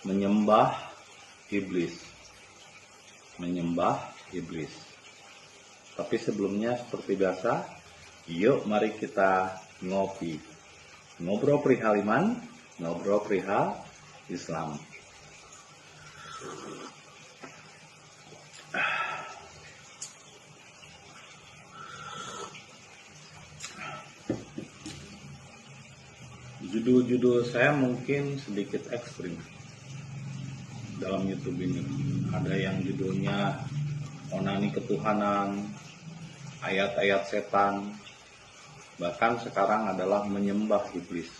menyembah iblis. Menyembah iblis. Tapi sebelumnya seperti biasa, yuk mari kita ngopi. Ngobrol perihal iman, ngobrol perihal Islam. Judul-judul saya mungkin sedikit ekstrim dalam YouTube ini. Ada yang judulnya onani ketuhanan, ayat-ayat setan, bahkan sekarang adalah menyembah iblis.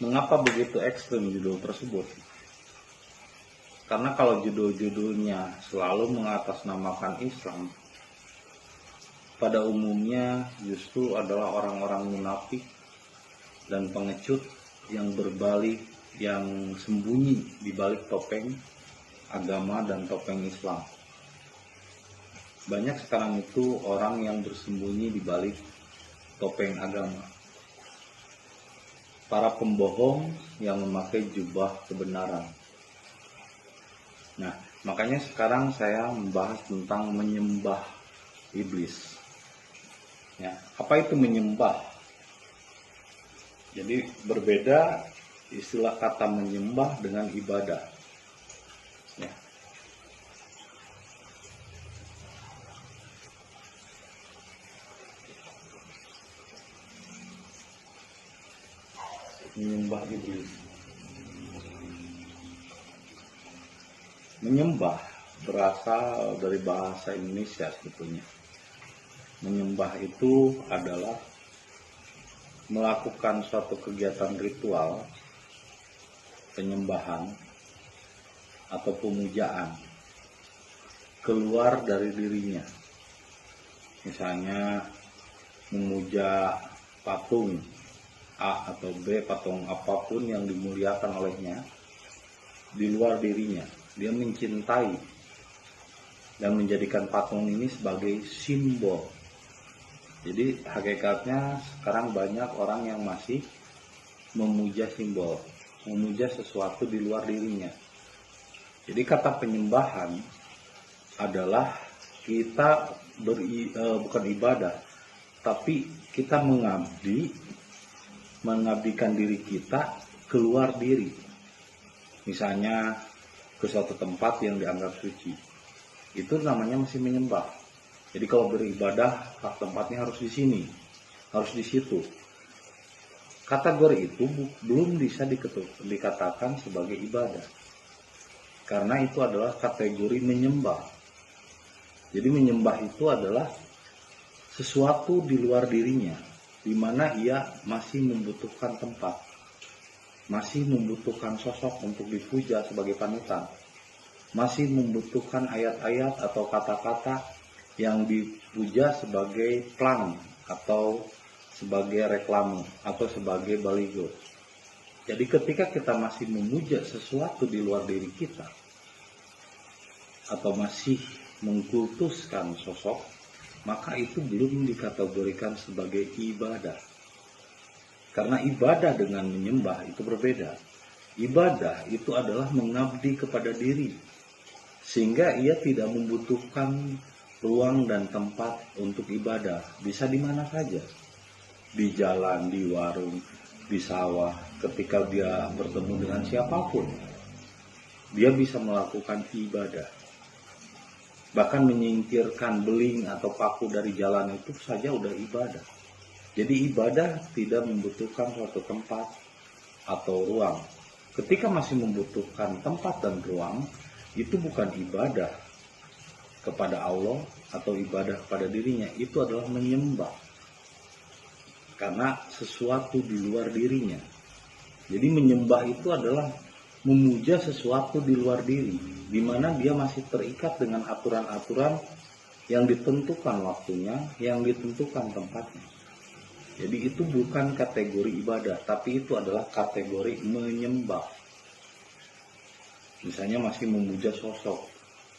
Mengapa begitu ekstrim judul tersebut? Karena kalau judul-judulnya selalu mengatasnamakan Islam, pada umumnya justru adalah orang-orang munafik dan pengecut yang berbalik, yang sembunyi di balik topeng agama dan topeng Islam. Banyak sekarang itu orang yang bersembunyi di balik topeng agama. Para pembohong yang memakai jubah kebenaran. Nah, makanya sekarang saya membahas tentang menyembah iblis. Ya, apa itu menyembah? Jadi berbeda istilah kata menyembah dengan ibadah. Ya. Menyembah iblis. Menyembah berasal dari bahasa Indonesia sebetulnya. Menyembah itu adalah melakukan suatu kegiatan ritual, penyembahan, atau pemujaan keluar dari dirinya. Misalnya memuja patung A atau B, patung apapun yang dimuliakan olehnya di luar dirinya. Dia mencintai dan menjadikan patung ini sebagai simbol. Jadi hakikatnya sekarang banyak orang yang masih memuja simbol, memuja sesuatu di luar dirinya. Jadi kata penyembahan adalah kita bukan ibadah, tapi kita mengabdikan diri kita keluar diri. Misalnya ke suatu tempat yang dianggap suci, itu namanya masih menyembah. Jadi kalau beribadah, tempatnya harus di sini, harus di situ. Kategori itu belum bisa dikatakan sebagai ibadah, karena itu adalah kategori menyembah. Jadi menyembah itu adalah sesuatu di luar dirinya, di mana ia masih membutuhkan tempat, masih membutuhkan sosok untuk dipuja sebagai panutan, masih membutuhkan ayat-ayat atau kata-kata yang dipuja sebagai plang atau sebagai reklame atau sebagai baligo. Jadi ketika kita masih memuja sesuatu di luar diri kita atau masih mengkultuskan sosok, maka itu belum dikategorikan sebagai ibadah. Karena ibadah dengan menyembah itu berbeda. Ibadah itu adalah mengabdi kepada diri, sehingga ia tidak membutuhkan ruang dan tempat untuk ibadah. Bisa di mana saja, di jalan, di warung, di sawah. Ketika dia bertemu dengan siapapun, dia bisa melakukan ibadah. Bahkan menyingkirkan beling atau paku dari jalan itu saja udah ibadah. Jadi ibadah tidak membutuhkan suatu tempat atau ruang. Ketika masih membutuhkan tempat dan ruang, itu bukan ibadah kepada Allah atau ibadah kepada dirinya, itu adalah menyembah. Karena sesuatu di luar dirinya. Jadi menyembah itu adalah memuja sesuatu di luar diri, di mana dia masih terikat dengan aturan-aturan yang ditentukan waktunya, yang ditentukan tempatnya. Jadi itu bukan kategori ibadah, tapi itu adalah kategori menyembah. Misalnya masih memuja sosok,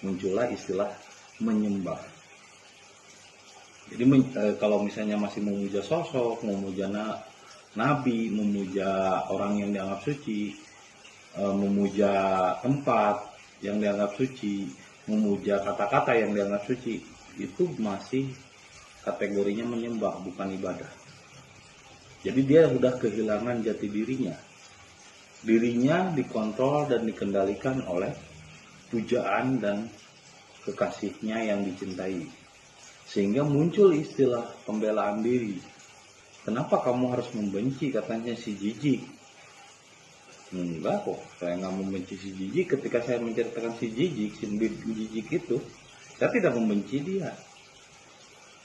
muncullah istilah menyembah. Jadi kalau misalnya masih memuja sosok, memuja nabi, memuja orang yang dianggap suci, memuja tempat yang dianggap suci, memuja kata-kata yang dianggap suci, itu masih kategorinya menyembah, bukan ibadah. Jadi dia sudah kehilangan jati dirinya. Dirinya dikontrol dan dikendalikan oleh pujaan dan kekasihnya yang dicintai. Sehingga muncul istilah pembelaan diri. Kenapa kamu harus membenci, katanya si jijik? Enggak kok, saya nggak membenci si jijik. Ketika saya menceritakan si jijik, si jijik itu, saya tidak membenci dia.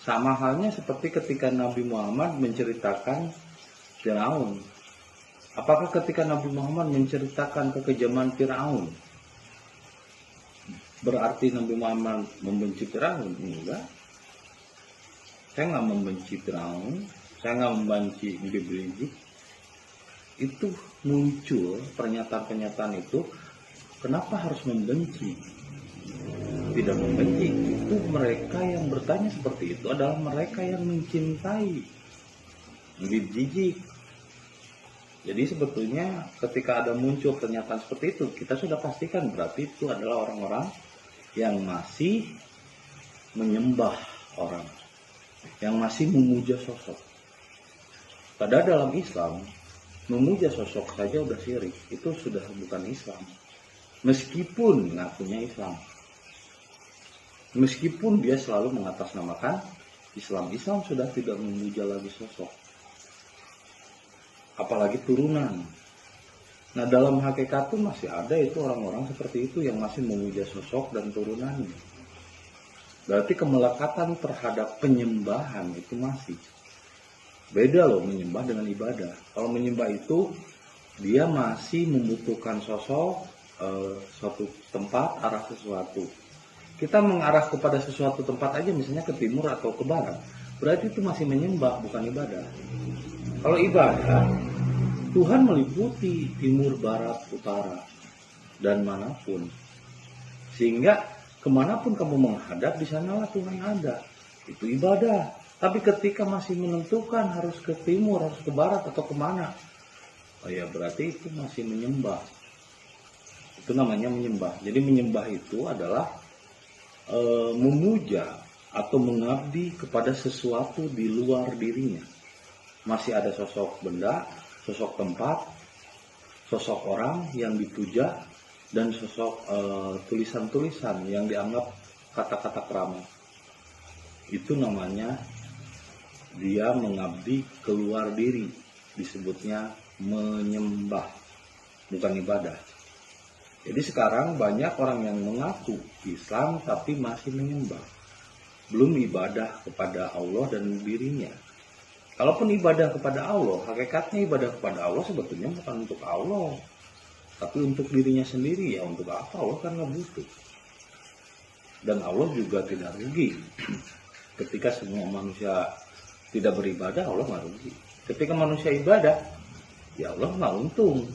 Sama halnya seperti ketika Nabi Muhammad menceritakan Firaun. Apakah ketika Nabi Muhammad menceritakan kekejaman Firaun berarti Nabi Muhammad membenci Firaun? Enggak. Saya nggak membenci Firaun, saya nggak membenci Habib Rizik. Itu muncul pernyataan-pernyataan itu, kenapa harus membenci? Tidak membenci, itu mereka yang bertanya seperti itu adalah mereka yang mencintai Habib Rizik. Jadi sebetulnya ketika ada muncul pernyataan seperti itu, kita sudah pastikan berarti itu adalah orang-orang yang masih menyembah orang, yang masih memuja sosok. Padahal dalam Islam, memuja sosok saja udah syirik, itu sudah bukan Islam. Meskipun ngakunya Islam, meskipun dia selalu mengatasnamakan Islam, Islam sudah tidak memuja lagi sosok, apalagi turunan. Nah, dalam hakikat itu masih ada itu orang-orang seperti itu yang masih memuja sosok dan turunannya. Berarti kemelekatan terhadap penyembahan itu masih beda loh, menyembah dengan ibadah. Kalau menyembah itu dia masih membutuhkan sosok, suatu tempat, arah sesuatu. Kita mengarah kepada sesuatu tempat aja, misalnya ke timur atau ke barat, berarti itu masih menyembah, bukan ibadah. Kalau ibadah, Tuhan meliputi timur, barat, utara, dan manapun. Sehingga kemanapun kamu menghadap, di sanalah Tuhan ada. Itu ibadah. Tapi ketika masih menentukan harus ke timur, harus ke barat, atau kemana, oh ya berarti itu masih menyembah. Itu namanya menyembah. Jadi menyembah itu adalah memuja atau mengabdi kepada sesuatu di luar dirinya. Masih ada sosok benda, sosok tempat, sosok orang yang dipuja, dan sosok tulisan-tulisan yang dianggap kata-kata keramat. Itu namanya dia mengabdi keluar diri, disebutnya menyembah, bukan ibadah. Jadi sekarang banyak orang yang mengaku Islam tapi masih menyembah, belum ibadah kepada Allah dan dirinya. Kalaupun ibadah kepada Allah, hakikatnya ibadah kepada Allah sebetulnya bukan untuk Allah, tapi untuk dirinya sendiri. Ya untuk apa? Allah kan nggak butuh. Dan Allah juga tidak rugi. Ketika semua manusia tidak beribadah, Allah nggak rugi. Ketika manusia ibadah, ya Allah nggak untung.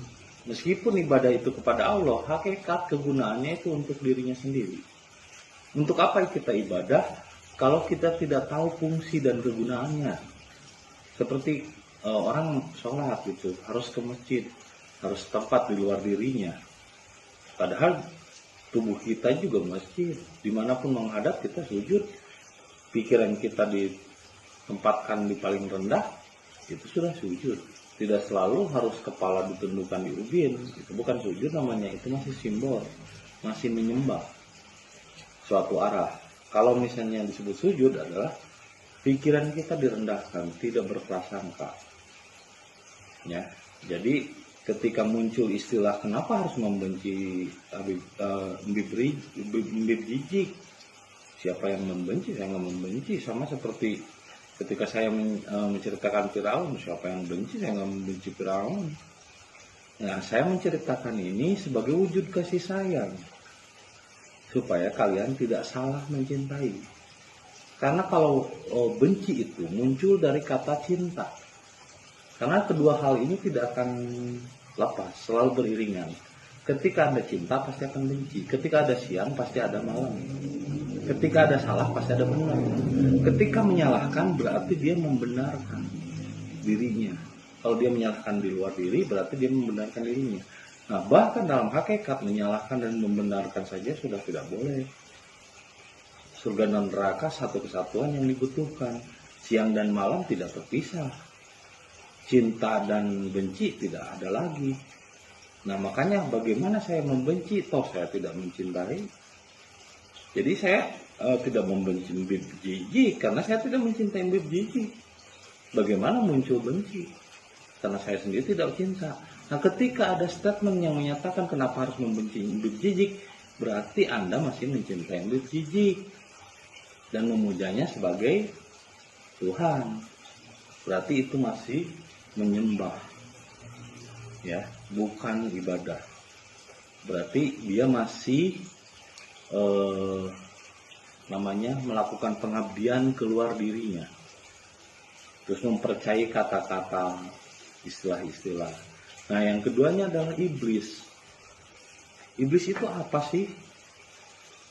Meskipun ibadah itu kepada Allah, hakikat kegunaannya itu untuk dirinya sendiri. Untuk apa kita ibadah kalau kita tidak tahu fungsi dan kegunaannya? Seperti orang sholat gitu, harus ke masjid, harus tempat di luar dirinya. Padahal tubuh kita juga masjid, dimanapun menghadap kita sujud, pikiran kita ditempatkan di paling rendah, itu sudah sujud. Tidak selalu harus kepala ditundukkan di ubin, itu bukan sujud namanya, itu masih simbol, masih menyembah suatu arah. Kalau misalnya yang disebut sujud adalah pikiran kita direndahkan, tidak berprasangka. Ya, jadi ketika muncul istilah kenapa harus membenci Habib Rizik, siapa yang membenci? Saya nggak membenci. Sama seperti ketika saya menceritakan Firaun, siapa yang benci? Saya nggak membenci Firaun. Nah, saya menceritakan ini sebagai wujud kasih sayang, supaya kalian tidak salah mencintai. Karena kalau benci itu muncul dari kata cinta. Karena kedua hal ini tidak akan lepas, selalu beriringan. Ketika Anda cinta pasti akan benci. Ketika ada siang pasti ada malam. Ketika ada salah pasti ada benar. Ketika menyalahkan berarti dia membenarkan dirinya. Kalau dia menyalahkan di luar diri berarti dia membenarkan dirinya. Nah, bahkan dalam hakikat menyalahkan dan membenarkan saja sudah tidak boleh. Surga dan neraka satu kesatuan yang dibutuhkan. Siang dan malam tidak terpisah. Cinta dan benci tidak ada lagi. Nah, makanya bagaimana saya membenci toh saya tidak mencintai. Jadi saya tidak membenci Bib Jiji karena saya tidak mencintai Bib Jiji. Bagaimana muncul benci? Karena saya sendiri tidak cinta. Nah, ketika ada statement yang menyatakan kenapa harus membenci Bib Jiji, berarti Anda masih mencintai Bib Jiji dan memujanya sebagai Tuhan. Berarti itu masih menyembah, ya, bukan ibadah. Berarti dia masih melakukan pengabdian keluar dirinya, terus mempercayai kata-kata, istilah-istilah. Nah, yang keduanya adalah iblis. Iblis itu apa sih?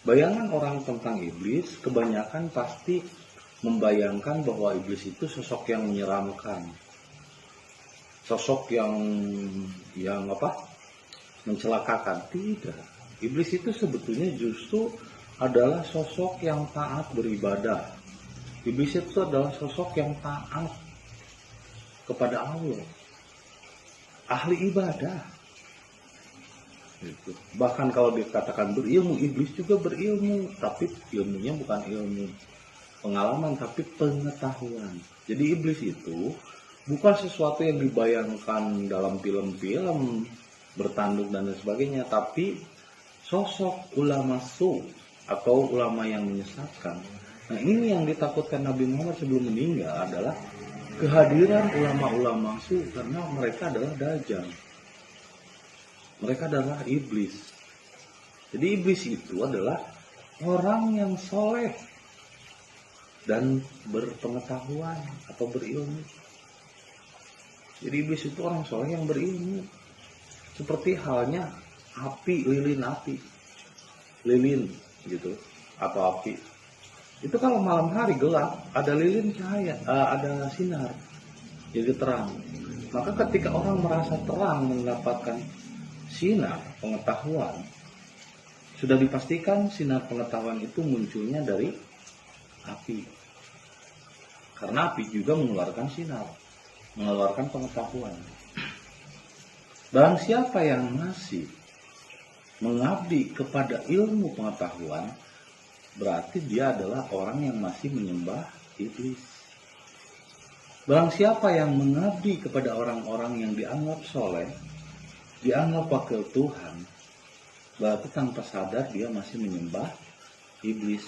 Bayangan orang tentang iblis kebanyakan pasti membayangkan bahwa iblis itu sosok yang menyeramkan, sosok yang mencelakakan. Tidak. Iblis itu sebetulnya justru adalah sosok yang taat beribadah. Iblis itu adalah sosok yang taat kepada Allah, ahli ibadah. Gitu. Bahkan kalau dikatakan berilmu, iblis juga berilmu, tapi ilmunya bukan ilmu pengalaman, tapi pengetahuan. Jadi iblis itu bukan sesuatu yang dibayangkan dalam film-film bertanduk dan lain sebagainya, tapi sosok ulama su atau ulama yang menyesatkan. Nah, ini yang ditakutkan Nabi Muhammad sebelum meninggal adalah kehadiran ulama-ulama su, karena mereka adalah dajjal. Mereka adalah iblis. Jadi iblis itu adalah orang yang soleh dan berpengetahuan atau berilmu. Jadi iblis itu orang soleh yang berilmu. Seperti halnya api, lilin api. Lilin gitu, atau api. Itu kalau malam hari gelap, ada lilin cahaya, ada sinar, jadi terang. Maka ketika orang merasa terang mendapatkan sinar pengetahuan, sudah dipastikan sinar pengetahuan itu munculnya dari api. Karena api juga mengeluarkan sinar, mengeluarkan pengetahuan. Barang siapa yang masih mengabdi kepada ilmu pengetahuan, berarti dia adalah orang yang masih menyembah iblis. Barang siapa yang mengabdi kepada orang-orang yang dianggap soleh, dianggap wakil Tuhan, berarti tanpa sadar dia masih menyembah iblis.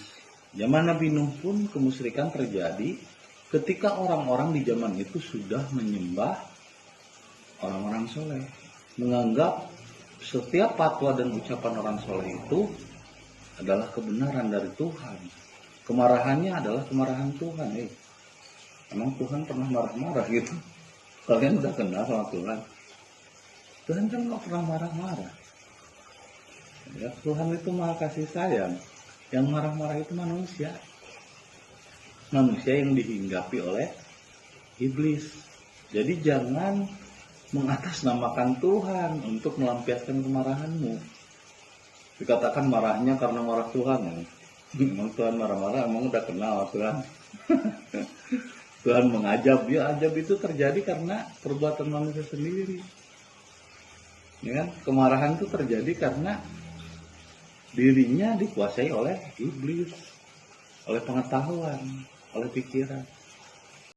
Zaman Nabi Nuh pun kemusyrikan terjadi ketika orang-orang di zaman itu sudah menyembah orang-orang soleh, menganggap setiap fatwa dan ucapan orang soleh itu adalah kebenaran dari Tuhan. Kemarahannya adalah kemarahan Tuhan. Emang Tuhan pernah marah-marah gitu? Kalian udah kenal sama Tuhan? Tuhan kan nggak pernah marah-marah. Ya, Tuhan itu maha kasih sayang. Yang marah-marah itu manusia. Manusia yang dihinggapi oleh iblis. Jadi jangan mengatasnamakan Tuhan untuk melampiaskan kemarahanmu. Dikatakan marahnya karena marah Tuhan. Emang Tuhan marah-marah, emang udah kenal Tuhan. Tuhan mengajab, dia ajab itu terjadi karena perbuatan manusia sendiri. Ya kan? Kemarahan itu terjadi karena dirinya dikuasai oleh iblis, oleh pengetahuan, oleh pikiran.